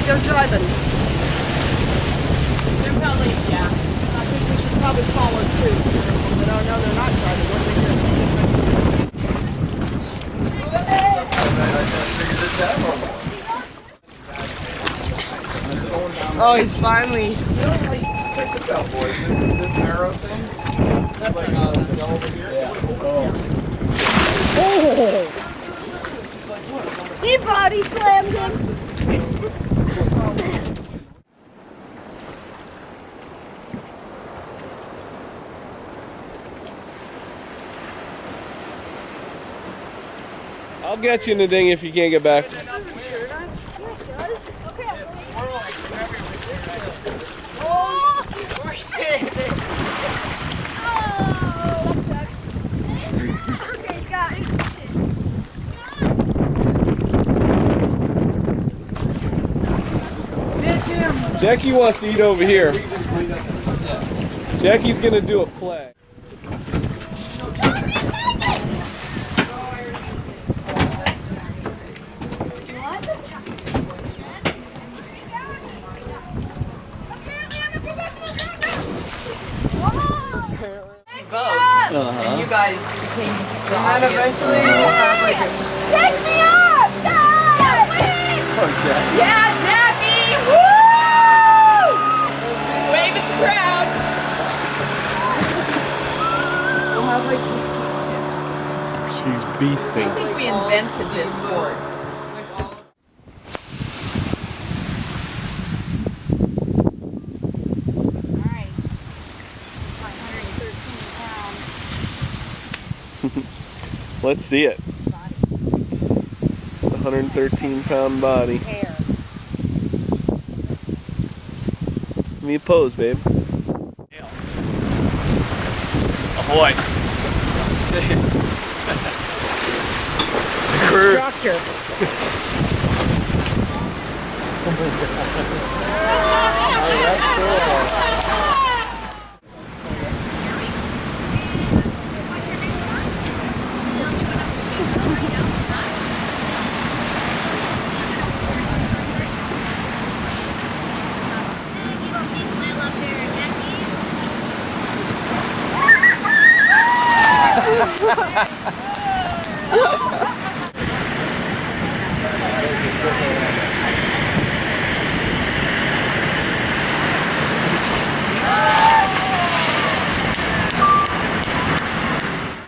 think they're driving. They're probably, yeah. I think we should probably follow suit. But oh no, they're not driving. What are they doing? Oh, he's finally. Check this out, boys. This arrow thing. That's like over here. Yeah. Oh! He body slammed him. I'll get you in the ding if you can't get back. That doesn't cheer us. Yeah, it does. Okay, I'm going. Oh, that sucks. Okay, Scott. Jackie wants to eat over here. Jackie's gonna do a play. And you guys became the And eventually we'll have like a... Pick me up! Dad! Oh, Jack. Yeah, Jackie! Woo! Wave at the crowd. We'll have like... She's I beasting. think we invented this sport. Alright. 113 pounds. Let's see it. It's a 113-pound body. Hair. Give me a pose, babe. Ahoy! Instructor. Jackie.